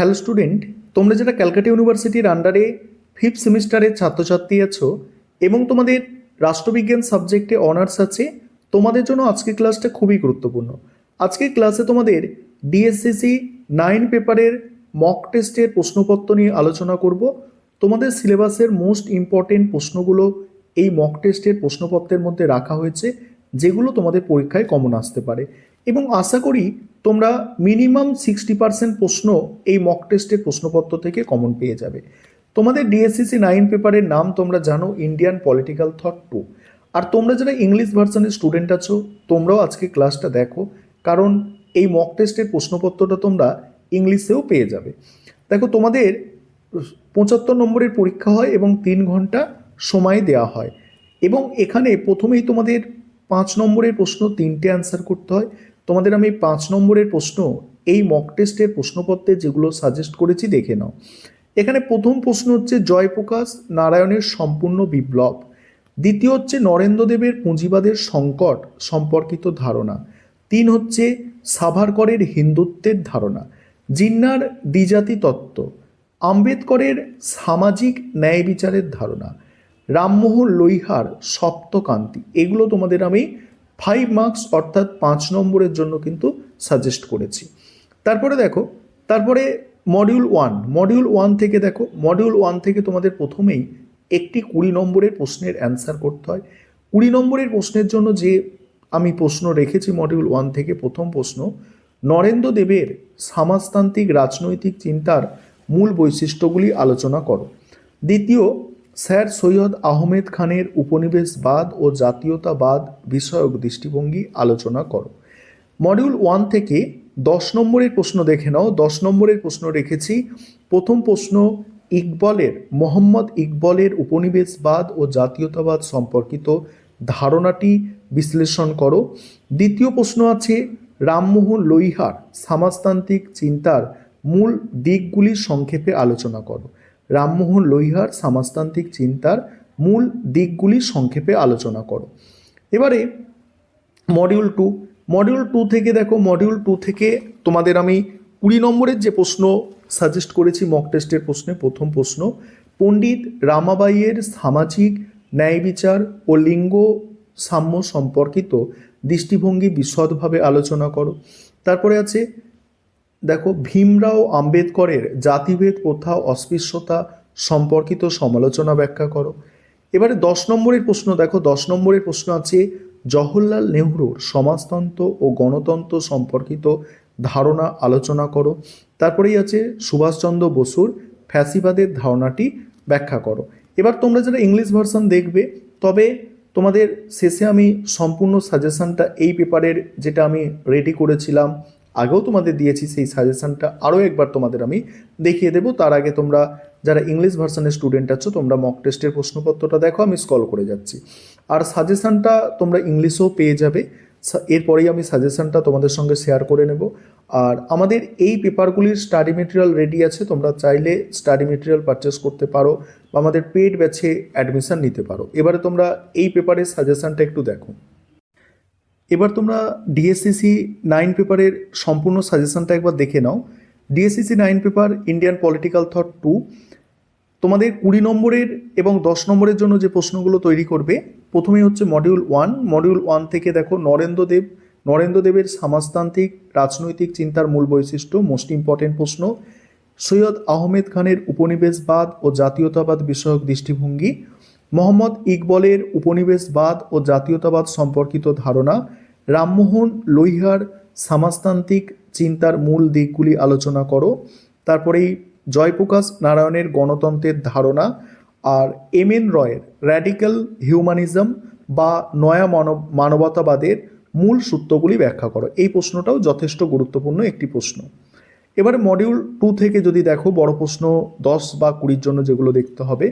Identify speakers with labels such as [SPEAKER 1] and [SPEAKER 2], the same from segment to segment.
[SPEAKER 1] Hello student, তোমরা যারা ক্যালকাটা ইউনিভার্সিটির আন্ডারে ফিফথ সেমিস্টারের ছাত্রছাত্রী আছো এবং তোমাদের রাষ্ট্রবিজ্ঞান সাবজেক্টে অনার্স আছে, তোমাদের জন্য আজকের ক্লাসটা খুবই গুরুত্বপূর্ণ। আজকের ক্লাসে তোমাদের ডিএসসিসি 9 পেপারের মক টেস্টের প্রশ্নপত্র নিয়ে আলোচনা করব। তোমাদের সিলেবাসের মোস্ট ইম্পর্টেন্ট প্রশ্নগুলো এই মক টেস্টের প্রশ্নপত্রের মধ্যে রাখা হয়েছে, যেগুলো তোমাদের পরীক্ষায় কমন আসতে পারে এবং আশা করি তোমরা মিনিমাম 60% প্রশ্ন এই মক টেস্টের প্রশ্নপত্র থেকে কমন পেয়ে যাবে। তোমাদের ডিএসসিসি 9 পেপারের নাম তোমরা জানো, ইন্ডিয়ান পলিটিক্যাল থট 2। আর তোমরা যারা ইংলিশ ভার্সনের স্টুডেন্ট আছো, তোমরাও আজকে ক্লাসটা দেখো, কারণ এই মক টেস্টের প্রশ্নপত্রটা তোমরা ইংলিশেও পেয়ে যাবে। দেখো, তোমাদের 75 নম্বরের পরীক্ষা হয় এবং 3 ঘন্টা সময় দেওয়া হয় এবং এখানে প্রথমেই তোমাদের 5 নম্বরের প্রশ্ন 3টে অ্যান্সার করতে হয়। তোমাদের আমি 5 নম্বরের প্রশ্ন এই মক টেস্টের প্রশ্নপত্রে যেগুলো সাজেস্ট করেছি দেখে নাও। এখানে প্রথম প্রশ্ন হচ্ছে জয়প্রকাশ নারায়ণের সম্পূর্ণ বিপ্লব। দ্বিতীয় হচ্ছে নরেন্দ্রদেবের পুঁজিবাদের সংকট সম্পর্কিত ধারণা। 3 হচ্ছে সাভারকরের হিন্দুত্বের ধারণা। জিন্নার দ্বিজাতি তত্ত্ব। আম্বেদকরের সামাজিক ন্যায় বিচারের ধারণা। রামমোহন লোহিয়ার সপ্তকান্তি। এগুলো তোমাদের আমি 5 মার্কস অর্থাৎ 5 নম্বরের জন্য কিন্তু সাজেস্ট করেছি। তারপরে দেখো, তারপরে মডিউল ওয়ান থেকে দেখো, মডিউল 1 থেকে তোমাদের প্রথমেই একটি 20 নম্বরের প্রশ্নের অ্যান্সার করতে হয়। 20 নম্বরের প্রশ্নের জন্য যে আমি প্রশ্ন রেখেছি মডিউল 1 থেকে, প্রথম প্রশ্ন, নরেন্দ্রদেবের সমাজতান্ত্রিক রাজনৈতিক চিন্তার মূল বৈশিষ্ট্যগুলি আলোচনা করো। দ্বিতীয়, স্যার সৈয়দ আহমেদ খানের উপনিবেশবাদ ও জাতীয়তাবাদ বিষয়ক দৃষ্টিভঙ্গি আলোচনা করো। মডিউল 1 থেকে 10 নম্বরের প্রশ্ন দেখে নাও। 10 নম্বরের প্রশ্ন রেখেছি। প্রথম প্রশ্ন, মোহাম্মদ ইকবলের উপনিবেশবাদ ও জাতীয়তাবাদ সম্পর্কিত ধারণাটি বিশ্লেষণ করো। দ্বিতীয় প্রশ্ন আছে, রামমোহন লোহিয়ার সমাজতান্ত্রিক চিন্তার মূল দিকগুলি সংক্ষেপে আলোচনা করো। রামমোহন লোহিয়ার সমাজতান্ত্রিক চিন্তার মূল দিকগুলি সংক্ষেপে আলোচনা করো। এবারে মডিউল টু থেকে দেখো, মডিউল 2 থেকে তোমাদের আমি 20 নম্বরের যে প্রশ্ন সাজেস্ট করেছি মক টেস্টের প্রশ্নে, প্রথম প্রশ্ন, পণ্ডিত রামাবাইয়ের সামাজিক ন্যায় বিচার ও লিঙ্গ সাম্য সম্পর্কিত দৃষ্টিভঙ্গি বিশদভাবে আলোচনা করো। তারপরে আছে দেখো, ভীমরাও আম্বেদকরের জাতিভেদ প্রথা অস্পৃশ্যতা সম্পর্কিত সমালোচনা ব্যাখ্যা করো। এবারে 10 নম্বরের প্রশ্ন দেখো, 10 নম্বরের প্রশ্ন আছে, জওহরলাল নেহরুর সমাজতন্ত্র ও গণতন্ত্র সম্পর্কিত ধারণা আলোচনা করো। তারপরেই আছে সুভাষচন্দ্র বসুর ফ্যাসিবাদের ধারণাটি ব্যাখ্যা করো। এবার তোমরা যারা ইংলিশ ভার্সন দেখবে, তবে তোমাদের শেষে আমি সম্পূর্ণ সাজেশনটা এই পেপারের যেটা আমি রেডি করেছিলাম, আগেও তোমাদের দিয়েছি, সেই সাজেশনটা আরও একবার তোমাদের আমি দেখিয়ে দেবো। তার আগে তোমরা যারা ইংলিশ ভার্সনের স্টুডেন্ট আছো, তোমরা মক টেস্টের প্রশ্নপত্রটা দেখো, আমি স্ক্রল করে যাচ্ছি। আর সাজেশনটা তোমরা ইংলিশেও পেয়ে যাবে, এরপরেই আমি সাজেশনটা তোমাদের সঙ্গে শেয়ার করে নেব। আর আমাদের এই পেপারগুলির স্টাডি মেটেরিয়াল রেডি আছে, তোমরা চাইলে স্টাডি মেটেরিয়াল পারচেস করতে পারো বা আমাদের পেড ব্যাচে অ্যাডমিশন নিতে পারো। এবারে তোমরা এই পেপারের সাজেশনটা একটু দেখো। এবার তোমরা ডিএসসিসি 9 পেপারের সম্পূর্ণ সাজেশনটা একবার দেখে নাও। DSCC 9 paper Indian political thought 2, তোমাদের 20 নম্বরের এবং 10 নম্বরের জন্য যে প্রশ্নগুলো তৈরি করবে, প্রথমেই হচ্ছে মডিউল 1 থেকে দেখো, নরেন্দ্রদেবের সমাজতান্ত্রিক রাজনৈতিক চিন্তার মূল বৈশিষ্ট্য, মোস্ট ইম্পর্টেন্ট প্রশ্ন। সৈয়দ আহমেদ খানের উপনিবেশবাদ ও জাতীয়তাবাদ বিষয়ক দৃষ্টিভঙ্গি। মোহাম্মদ ইকবলের উপনিবেশবাদ ও জাতীয়তাবাদ সম্পর্কিত ধারণা। রামমোহন লোহিয়ার সমাজতান্ত্রিক চিন্তার মূল দিকগুলি আলোচনা করো। তারপরেই জয়প্রকাশ নারায়ণের গণতন্ত্রের ধারণা আর এম.এন. রয়ের র্যাডিক্যাল হিউম্যানিজম বা নয়া মানবতাবাদের মূল সূত্রগুলি ব্যাখ্যা করো। এই প্রশ্নটাও যথেষ্ট গুরুত্বপূর্ণ একটি প্রশ্ন। এবারে মডিউল 2 থেকে যদি দেখো, বড় প্রশ্ন 10 বা 20 জন্য যেগুলো দেখতে হবে,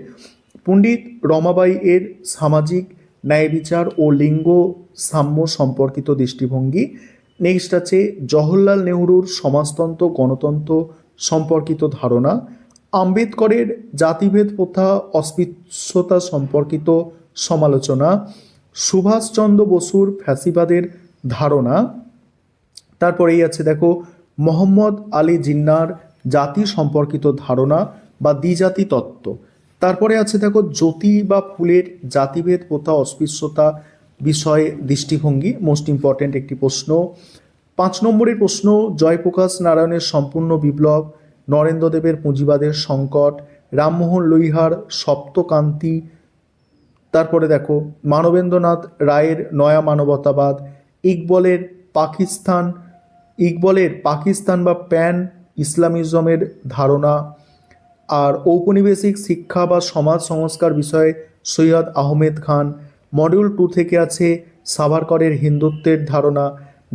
[SPEAKER 1] পণ্ডিত রমাবাই এর সামাজিক ন্যায় বিচার ও লিঙ্গ সাম্য সম্পর্কিত দৃষ্টিভঙ্গি। নেক্সট আছে জওহরলাল নেহরুর সমাজতন্ত্র গণতন্ত্র সম্পর্কিত ধারণা। আম্বেদকরের জাতিভেদ প্রথা অস্পৃশ্যতা সম্পর্কিত সমালোচনা। সুভাষচন্দ্র বসুর ফ্যাসিবাদের ধারণা। তারপরেই আছে দেখো, মোহাম্মদ আলী জিন্নার জাতি সম্পর্কিত ধারণা বা দ্বিজাতি তত্ত্ব। তারপরে আছে দেখো জ্যোতি বা ফুলের জাতিভেদ প্রথা অস্পৃশ্যতা বিষয়ে দৃষ্টিভঙ্গি, মোস্ট ইম্পর্ট্যান্ট একটি প্রশ্ন। 5 নম্বরের প্রশ্ন, জয়প্রকাশ নারায়ণের সম্পূর্ণ বিপ্লব, নরেন্দ্রদেবের পুঁজিবাদের সংকট, রামমোহন লোহিয়ার সপ্তকান্তি। তারপরে দেখো মানবেন্দ্রনাথ রায়ের নয়া মানবতাবাদ, ইকবলের পাকিস্তান বা প্যান ইসলামিজমের ধারণা, আর ঔপনিবেশিক শিক্ষা বা সমাজ সংস্কার বিষয়ে সৈয়দ আহমেদ খান। মডিউল 2 থেকে আছে সাভারকরের হিন্দুত্বের ধারণা,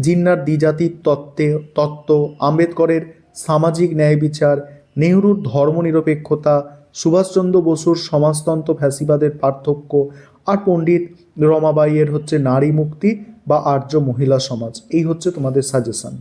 [SPEAKER 1] জিন্নার দ্বিজাতির তত্ত্ব, আম্বেদকরের সামাজিক ন্যায় বিচার, নেহরুর ধর্মনিরপেক্ষতা, সুভাষচন্দ্র বসুর সমাজতন্ত্র ফ্যাসিবাদের পার্থক্য, আর পণ্ডিত রমাবাইয়ের হচ্ছে নারী মুক্তি বা আর্য মহিলা সমাজ। এই হচ্ছে তোমাদের সাজেশন।